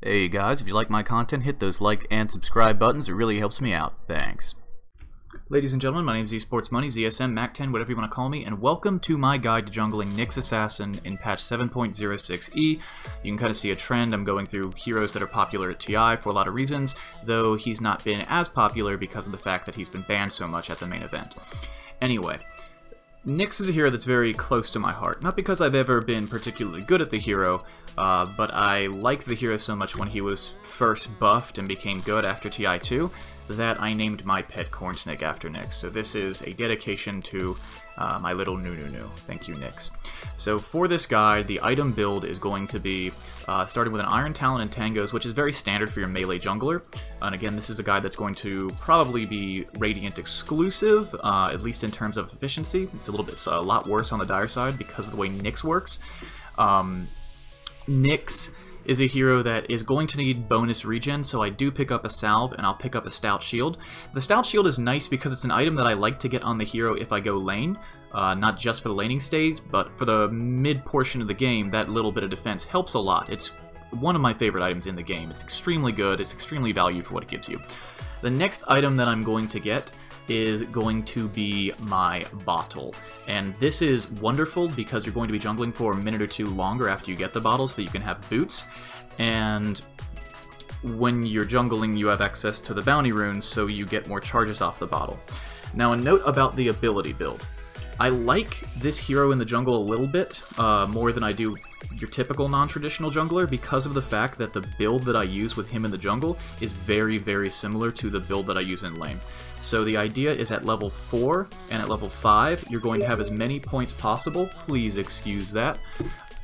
Hey guys, if you like my content, hit those like and subscribe buttons. It really helps me out. Thanks. Ladies and gentlemen, my name is eSports Money, ZSM, Mac10, whatever you want to call me, and welcome to my guide to jungling Nyx Assassin in patch 7.06e. You can kind of see a trend. I'm going through heroes that are popular at TI for a lot of reasons, though he's not been as popular because of the fact that he's been banned so much at the main event. Anyway, Nyx is a hero that's very close to my heart. Not because I've ever been particularly good at the hero, but I liked the hero so much when he was first buffed and became good after TI2 that I named my pet corn snake after Nyx. So this is a dedication to my little new. Thank you, Nyx. So for this guide, the item build is going to be starting with an Iron Talon and Tangos, which is very standard for your melee jungler. And again, this is a guide that's going to probably be Radiant exclusive, at least in terms of efficiency. It's a lot worse on the dire side because of the way Nyx works. Nyx is a hero that is going to need bonus regen, so I do pick up a salve and I'll pick up a stout shield. The stout shield is nice because it's an item that I like to get on the hero if I go lane, not just for the laning stage, but for the mid portion of the game. That little bit of defense helps a lot. It's one of my favorite items in the game. It's extremely good, it's extremely valued for what it gives you. The next item that I'm going to get is going to be my bottle, and this is wonderful because you're going to be jungling for a minute or two longer after you get the bottle so that you can have boots, and when you're jungling you have access to the bounty runes so you get more charges off the bottle. Now, a note about the ability build. I like this hero in the jungle a little bit more than I do your typical non-traditional jungler because of the fact that the build that I use with him in the jungle is very, very similar to the build that I use in lane. So the idea is at level 4 and at level 5, you're going to have as many points possible, please excuse that,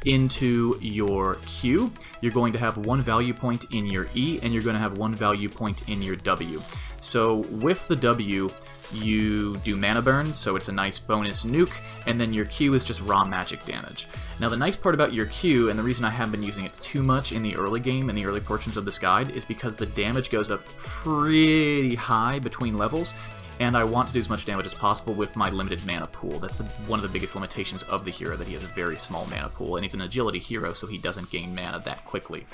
into your Q. You're going to have 1 value point in your E, and you're going to have 1 value point in your W. So with the W, you do mana burn, so it's a nice bonus nuke, and then your Q is just raw magic damage. Now the nice part about your Q, and the reason I haven't been using it too much in the early game, in the early portions of this guide, is because the damage goes up pretty high between levels, and I want to do as much damage as possible with my limited mana pool. That's one of the biggest limitations of the hero, that he has a very small mana pool, and he's an agility hero, so he doesn't gain mana that quickly.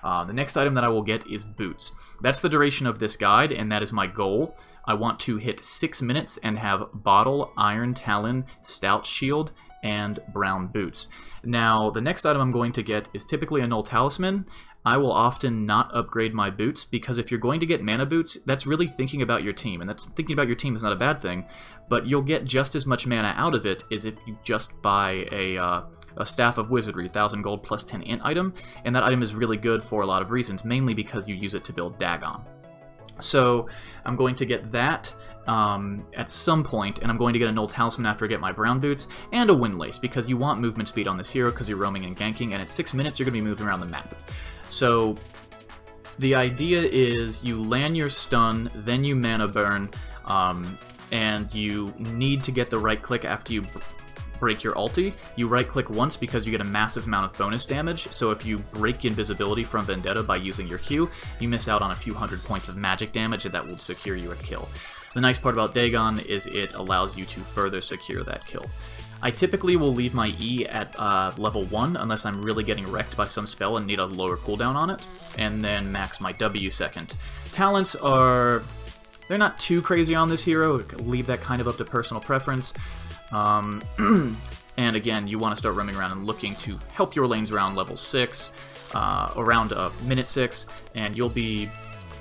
The next item that I will get is boots. That's the duration of this guide, and that is my goal. I want to hit 6 minutes and have Bottle, Iron Talon, Stout Shield, and Brown Boots. Now, the next item I'm going to get is typically a Null Talisman. I will often not upgrade my boots, because if you're going to get mana boots, that's really thinking about your team, and that's thinking about your team is not a bad thing, but you'll get just as much mana out of it as if you just buy a Staff of Wizardry, 1000 gold plus 10 int item, and that item is really good for a lot of reasons, mainly because you use it to build Dagon. So I'm going to get that at some point, and I'm going to get a Null Talisman after I get my Brown Boots, and a Windlace, because you want movement speed on this hero because you're roaming and ganking, and at 6 minutes you're going to be moving around the map. So the idea is you land your stun, then you mana burn, and you need to get the right click after you break your ulti. You right click once because you get a massive amount of bonus damage, so if you break invisibility from Vendetta by using your Q, you miss out on a few hundred points of magic damage, and that will secure you a kill. The nice part about Dagon is it allows you to further secure that kill. I typically will leave my E at level 1 unless I'm really getting wrecked by some spell and need a lower cooldown on it, and then max my W second. Talents are... they're not too crazy on this hero, leave that kind of up to personal preference. And again, you want to start roaming around and looking to help your lanes around level 6, around minute 6, and you'll be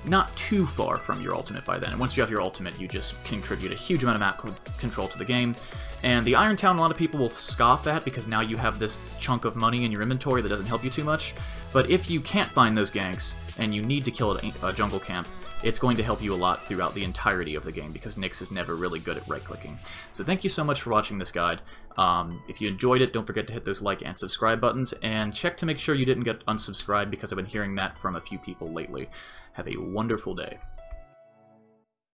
not too far from your ultimate by then. And once you have your ultimate, you just contribute a huge amount of map control to the game. And the Iron Town, a lot of people will scoff at because now you have this chunk of money in your inventory that doesn't help you too much. But if you can't find those ganks, and you need to kill a jungle camp, it's going to help you a lot throughout the entirety of the game, because Nyx is never really good at right-clicking. So thank you so much for watching this guide. If you enjoyed it, don't forget to hit those like and subscribe buttons, and check to make sure you didn't get unsubscribed, because I've been hearing that from a few people lately. Have a wonderful day.